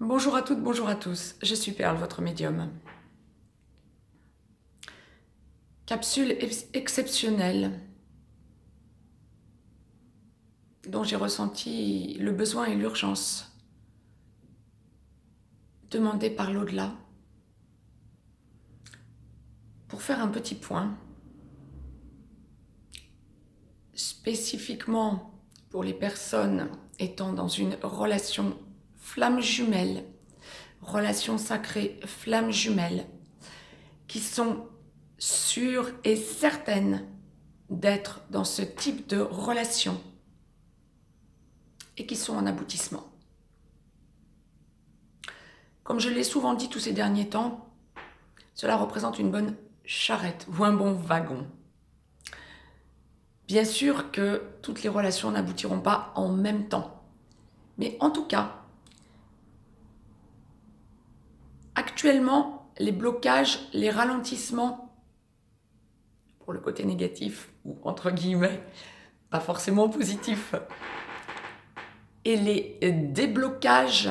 Bonjour à toutes, bonjour à tous, je suis Perle, votre médium. Capsule exceptionnelle dont j'ai ressenti le besoin et l'urgence, demandée par l'au-delà, pour faire un petit point, spécifiquement pour les personnes étant dans une relation flamme jumelle, relation sacrée flamme jumelle, qui sont sûres et certaines d'être dans ce type de relation et qui sont en aboutissement. Comme je l'ai souvent dit tous ces derniers temps, cela représente une bonne charrette ou un bon wagon. Bien sûr que toutes les relations n'aboutiront pas en même temps. Mais en tout cas, actuellement, les blocages, les ralentissements, pour le côté négatif, ou entre guillemets, pas forcément positif, et les déblocages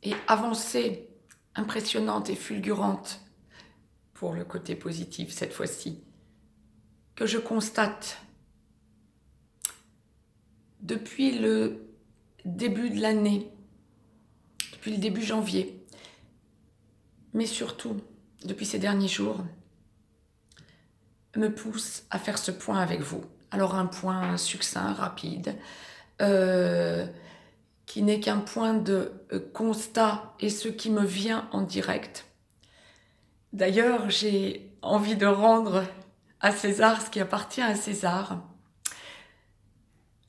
et avancées impressionnantes et fulgurantes, pour le côté positif cette fois-ci, que je constate depuis le début de l'année, depuis le début janvier, mais surtout depuis ces derniers jours, me pousse à faire ce point avec vous. Alors un point succinct, rapide, qui n'est qu'un point de constat et ce qui me vient en direct. D'ailleurs, j'ai envie de rendre à César ce qui appartient à César.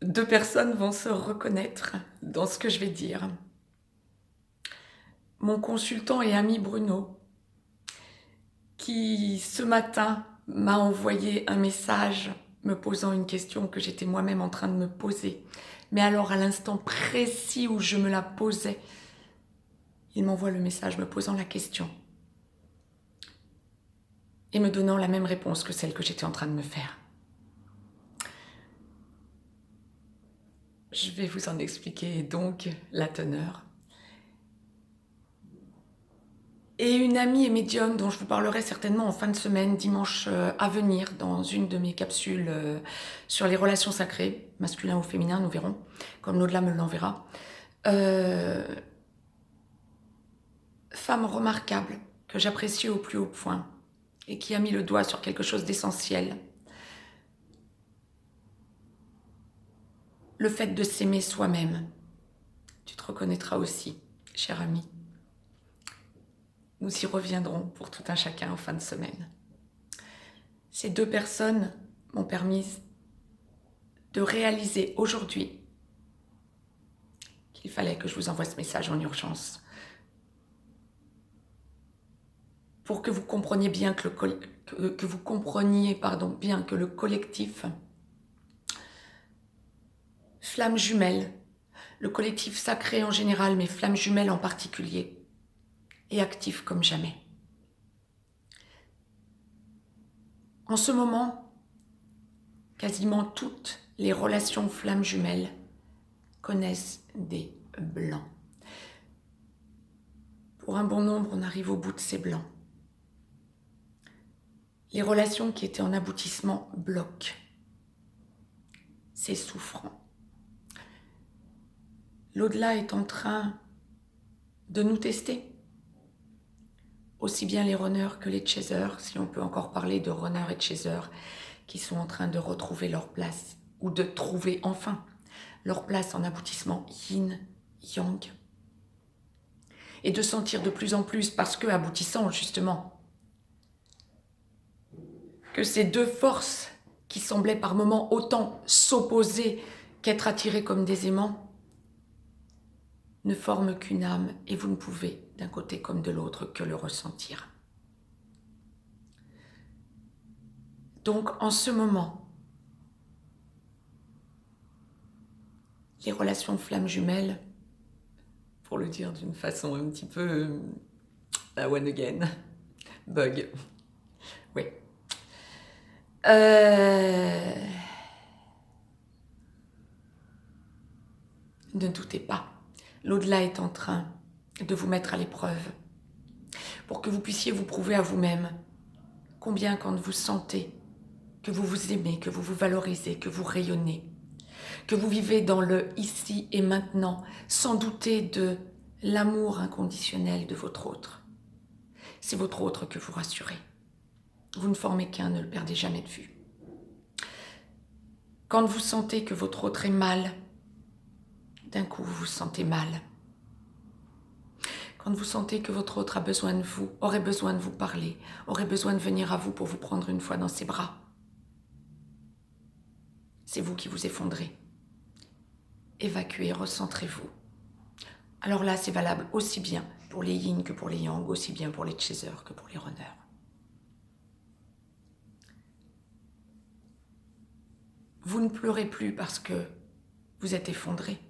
Deux personnes vont se reconnaître dans ce que je vais dire. Mon consultant et ami Bruno, qui ce matin m'a envoyé un message me posant une question que j'étais moi-même en train de me poser. Mais alors à l'instant précis où je me la posais, il m'envoie le message me posant la question et me donnant la même réponse que celle que j'étais en train de me faire. Je vais vous en expliquer donc la teneur. Et une amie et médium dont je vous parlerai certainement en fin de semaine, dimanche à venir, dans une de mes capsules sur les relations sacrées, masculin ou féminin, nous verrons, comme l'au-delà me l'enverra. Femme remarquable, que j'apprécie au plus haut point, et qui a mis le doigt sur quelque chose d'essentiel. Le fait de s'aimer soi-même. Tu te reconnaîtras aussi, cher ami. Nous y reviendrons pour tout un chacun en fin de semaine. Ces deux personnes m'ont permis de réaliser aujourd'hui qu'il fallait que je vous envoie ce message en urgence pour que vous compreniez bien que le collectif flamme jumelle, le collectif sacré en général, mais flamme jumelle en particulier, est actif comme jamais. En ce moment, quasiment toutes les relations flammes jumelles connaissent des blancs. Pour un bon nombre, on arrive au bout de ces blancs. Les relations qui étaient en aboutissement bloquent. C'est souffrant. L'au-delà est en train de nous tester. Aussi bien les runners que les chasers, si on peut encore parler de runners et chasers, qui sont en train de retrouver leur place, ou de trouver enfin leur place en aboutissement yin-yang. Et de sentir de plus en plus, parce que aboutissant justement, que ces deux forces qui semblaient par moments autant s'opposer qu'être attirées comme des aimants, ne forment qu'une âme et vous ne pouvez, d'un côté comme de l'autre, que le ressentir. Donc, en ce moment, les relations flammes jumelles, pour le dire d'une façon un petit peu one again, bug, oui. Ne doutez pas, l'au-delà est en train de vous mettre à l'épreuve pour que vous puissiez vous prouver à vous-même combien quand vous sentez que vous vous aimez, que vous vous valorisez, que vous rayonnez, que vous vivez dans le ici et maintenant, sans douter de l'amour inconditionnel de votre autre. C'est votre autre que vous rassurez. Vous ne formez qu'un, ne le perdez jamais de vue. Quand vous sentez que votre autre est mal, d'un coup vous vous sentez mal. Quand vous sentez que votre autre a besoin de vous, aurait besoin de vous parler, aurait besoin de venir à vous pour vous prendre une fois dans ses bras, c'est vous qui vous effondrez. Évacuez, recentrez-vous. Alors là, c'est valable aussi bien pour les yin que pour les yang, aussi bien pour les chasers que pour les runners. Vous ne pleurez plus parce que vous êtes effondré.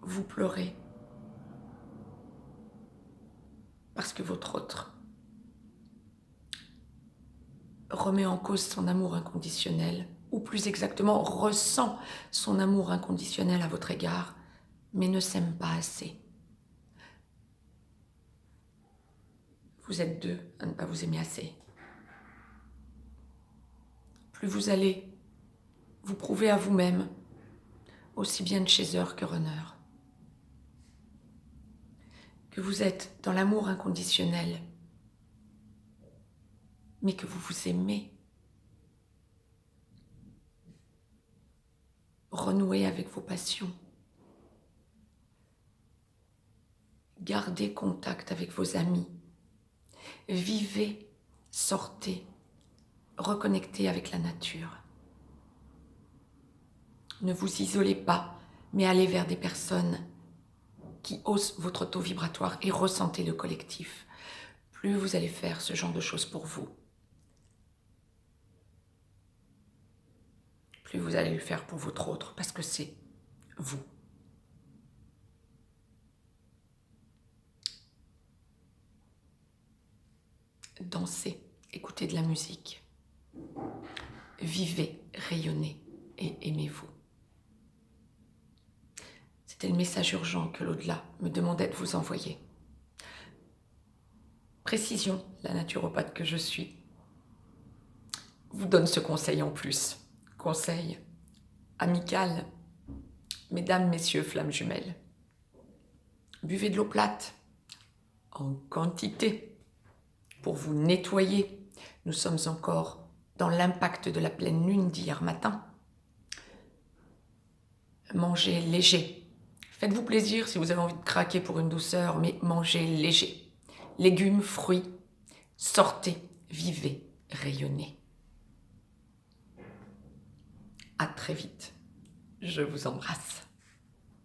Vous pleurez parce que votre autre remet en cause son amour inconditionnel, ou plus exactement ressent son amour inconditionnel à votre égard, mais ne s'aime pas assez. Vous êtes deux à ne pas vous aimer assez. Plus vous allez vous prouver à vous-même, aussi bien chaser que runner, que vous êtes dans l'amour inconditionnel, mais que vous vous aimez. Renouez avec vos passions. Gardez contact avec vos amis. Vivez, sortez, reconnectez avec la nature. Ne vous isolez pas, mais allez vers des personnes qui haussent votre taux vibratoire et ressentez le collectif. Plus vous allez faire ce genre de choses pour vous, plus vous allez le faire pour votre autre, parce que c'est vous. Dansez, écoutez de la musique. Vivez, rayonnez et aimez-vous. C'était le message urgent que l'au-delà me demandait de vous envoyer. Précision, la naturopathe que je suis vous donne ce conseil en plus. Conseil amical. Mesdames, messieurs, flammes jumelles. Buvez de l'eau plate en quantité pour vous nettoyer. Nous sommes encore dans l'impact de la pleine lune d'hier matin. Mangez léger. Faites-vous plaisir si vous avez envie de craquer pour une douceur, mais mangez léger. Légumes, fruits, sortez, vivez, rayonnez. À très vite. Je vous embrasse.